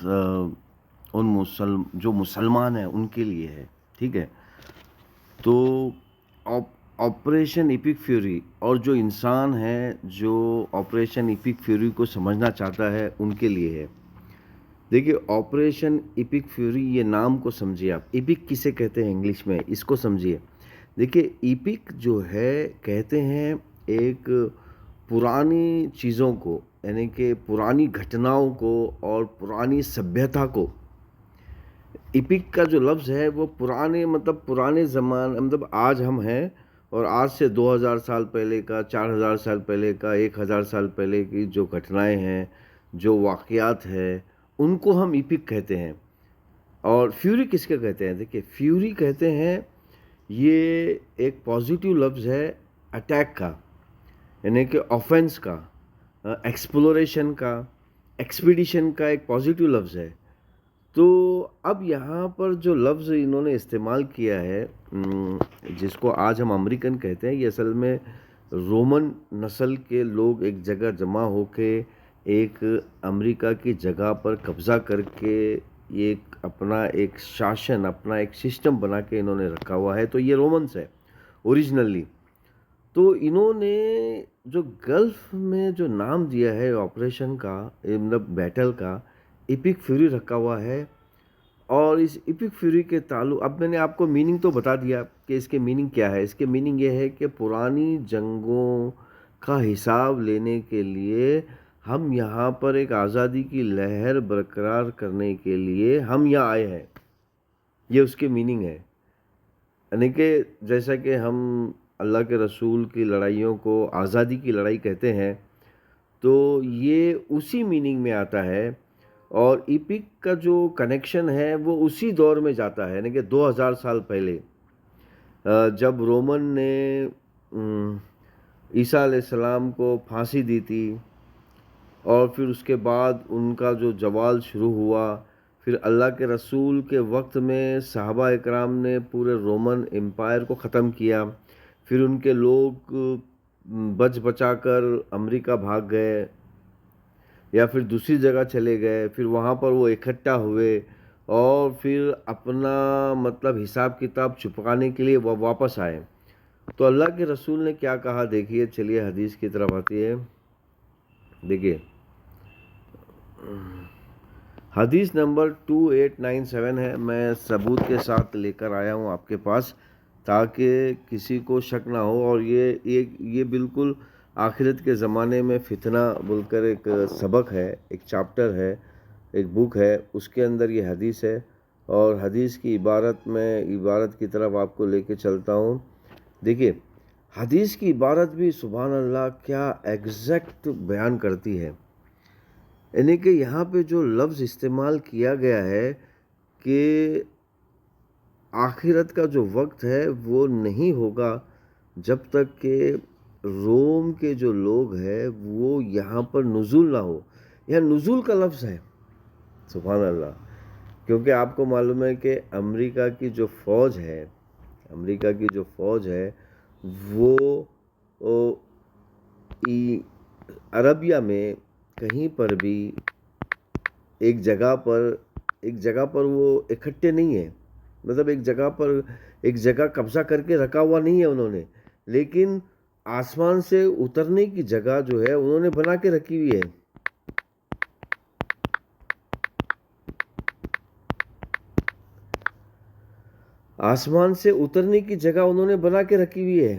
ان جو مسلمان ہیں ان کے لیے ہے، ٹھیک ہے. تو آپریشن ایپک فیوری اور جو انسان ہے جو آپریشن ایپک فیوری کو سمجھنا چاہتا ہے ان کے لیے ہے. دیکھیے آپریشن ایپک فیوری، یہ نام کو سمجھیے آپ. ایپک کسے کہتے ہیں انگلش میں، اس کو سمجھیے. دیکھیے ایپک جو ہے کہتے ہیں ایک پرانی چیزوں کو، یعنی کہ پرانی گھٹناؤں کو اور پرانی سبھیتا کو. ایپک کا جو لفظ ہے وہ پرانے زمان، مطلب آج ہم ہیں اور آج سے 2000 سال پہلے کا، 4000 سال پہلے کا، 1000 سال پہلے کی جو گھٹنائیں ہیں، جو واقعات ہیں، ان کو ہم ایپک کہتے ہیں. اور فیوری کس کے کہتے ہیں؟ دیکھیے فیوری کہتے ہیں یہ ایک پازیٹیو لفظ ہے اٹیک کا، یعنی کہ آفینس کا، ایکسپلوریشن کا، ایکسپیڈیشن کا ایک پازیٹیو لفظ ہے. تو اب یہاں پر جو لفظ انہوں نے استعمال کیا ہے، جس کو آج ہم امریکن کہتے ہیں، یہ اصل میں رومن نسل کے لوگ ایک جگہ جمع ہو کے ایک امریکہ کی جگہ پر قبضہ کر کے ایک اپنا ایک شاشن، اپنا ایک سسٹم بنا کے انہوں نے رکھا ہوا ہے. تو یہ رومنس ہے اوریجنلی. تو انہوں نے جو گلف میں جو نام دیا ہے آپریشن کا، مطلب بیٹل کا، ایپک فیوری رکھا ہوا ہے. اور اس ایپک فیوری کے تعلق، اب میں نے آپ کو میننگ تو بتا دیا کہ اس کے میننگ کیا ہے. اس کے میننگ یہ ہے کہ پرانی جنگوں کا حساب لینے کے لیے ہم یہاں پر ایک آزادی کی لہر برقرار کرنے کے لیے ہم یہاں آئے ہیں. یہ اس کے میننگ ہے. یعنی کہ جیسا کہ ہم اللہ کے رسول کی لڑائیوں کو آزادی کی لڑائی کہتے ہیں، تو یہ اسی میننگ میں آتا ہے. اور ایپک کا جو کنیکشن ہے وہ اسی دور میں جاتا ہے، یعنی کہ 2000 سال پہلے جب رومن نے عیسیٰ علیہ السلام کو پھانسی دی تھی، اور پھر اس کے بعد ان کا جو زوال شروع ہوا. پھر اللہ کے رسول کے وقت میں صحابہ اکرام نے پورے رومن امپائر کو ختم کیا. پھر ان کے لوگ بچ بچا کر امریکہ بھاگ گئے یا پھر دوسری جگہ چلے گئے. پھر وہاں پر وہ اکٹھا ہوئے اور پھر اپنا حساب کتاب چھپانے کے لیے وہ واپس آئے. تو اللہ کے رسول نے کیا کہا دیکھیے، چلیے حدیث کی طرف آتی ہے. دیکھیے حدیث نمبر 2897 ہے. میں ثبوت کے ساتھ لے کر آیا ہوں آپ کے پاس تاکہ کسی کو شک نہ ہو. اور یہ بالکل آخرت کے زمانے میں فتنہ بول کر ایک سبق ہے، ایک چیپٹر ہے، ایک بک ہے، اس کے اندر یہ حدیث ہے. اور حدیث کی عبارت کی طرف آپ کو لے کے چلتا ہوں. دیکھیے حدیث کی عبارت بھی سبحان اللہ کیا ایگزیکٹ بیان کرتی ہے. یعنی کہ یہاں پہ جو لفظ استعمال کیا گیا ہے کہ آخرت کا جو وقت ہے وہ نہیں ہوگا جب تک کہ روم کے جو لوگ ہیں وہ یہاں پر نزول نہ ہو. یہاں نزول کا لفظ ہے، سبحان اللہ. کیونکہ آپ کو معلوم ہے کہ امریکہ کی جو فوج ہے وہ عربیہ میں کہیں پر بھی ایک جگہ پر وہ اکٹھے نہیں ہیں. مطلب ایک جگہ قبضہ کر کے رکھا ہوا نہیں ہے انہوں نے، لیکن آسمان سے اترنے کی جگہ جو ہے انہوں نے بنا کے رکھی ہوئی ہے. آسمان سے اترنے کی جگہ انہوں نے بنا کے رکھی ہوئی ہے.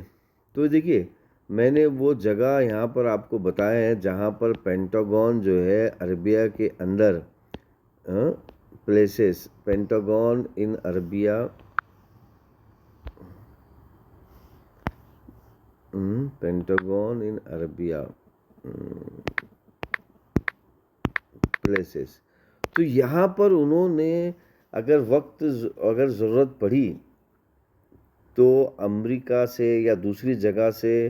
تو دیکھیے میں نے وہ جگہ یہاں پر آپ کو بتایا ہے جہاں پر پینٹاگون جو ہے عربیہ کے اندر پلیسز، پینٹاگون ان عربیہ، پینٹاگون ان عربیہ پلیسز. تو یہاں پر انہوں نے اگر ضرورت پڑی تو امریکہ سے یا دوسری جگہ سے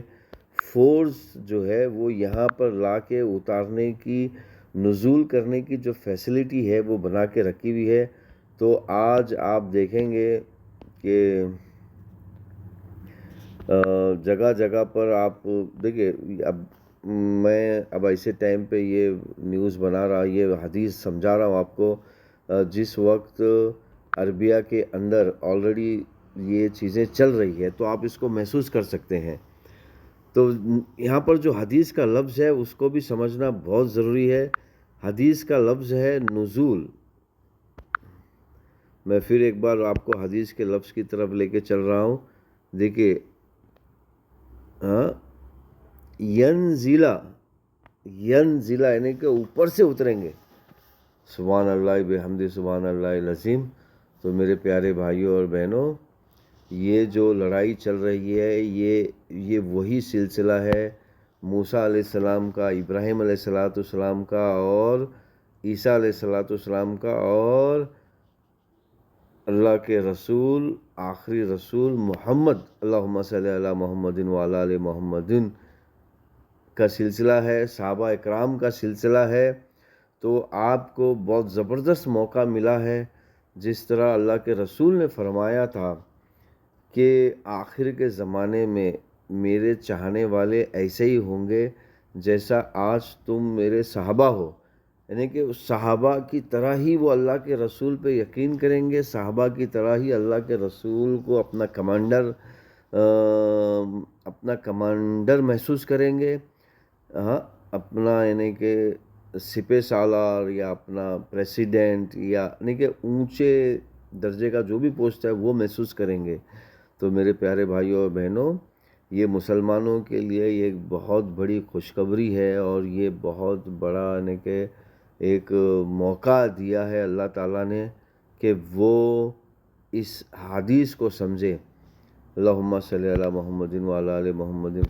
فورس جو ہے وہ یہاں پر لا کے اتارنے کی، نزول کرنے کی جو فیسلٹی ہے وہ بنا کے رکھی ہوئی ہے. تو آج آپ دیکھیں گے کہ جگہ جگہ پر آپ دیکھیں، اب میں اب ایسے ٹائم پہ یہ نیوز بنا رہا، یہ حدیث سمجھا رہا ہوں آپ کو، جس وقت عربیہ کے اندر آلریڈی یہ چیزیں چل رہی ہے، تو آپ اس کو محسوس کر سکتے ہیں۔ تو یہاں پر جو حدیث کا لفظ ہے اس کو بھی سمجھنا بہت ضروری ہے۔ حدیث کا لفظ ہے نزول۔ میں پھر ایک بار آپ کو حدیث کے لفظ کی طرف لے کے چل رہا ہوں۔ دیکھیے، ینزلہ، ینزلہ یعنی کہ اوپر سے اتریں گے۔ سبحان اللہ بحمدہ سبحان اللہ العظیم۔ تو میرے پیارے بھائیوں اور بہنوں، یہ جو لڑائی چل رہی ہے یہ وہی سلسلہ ہے موسیٰ علیہ السلام کا، ابراہیم علیہ السلام کا، اور عیسیٰ علیہ السلام کا، اور اللہ کے رسول، آخری رسول محمد، اللہم صلی علی محمد وعلی آل محمد کا سلسلہ ہے، صحابہ اکرام کا سلسلہ ہے۔ تو آپ کو بہت زبردست موقع ملا ہے، جس طرح اللہ کے رسول نے فرمایا تھا کہ آخر کے زمانے میں میرے چاہنے والے ایسے ہی ہوں گے جیسا آج تم میرے صحابہ ہو، یعنی کہ صحابہ کی طرح ہی وہ اللہ کے رسول پہ یقین کریں گے، صحابہ کی طرح ہی اللہ کے رسول کو اپنا کمانڈر محسوس کریں گے، اپنا یعنی کہ سپہ سالار یا اپنا پریسیڈنٹ، یا یعنی کہ اونچے درجے کا جو بھی پوسٹ ہے وہ محسوس کریں گے۔ تو میرے پیارے بھائیوں اور بہنوں، یہ مسلمانوں کے لیے یہ ایک بہت بڑی خوشخبری ہے، اور یہ بہت بڑا یعنی کہ ایک موقع دیا ہے اللہ تعالیٰ نے کہ وہ اس حدیث کو سمجھے۔ اللہم صلی علی محمد وعلی آل محمد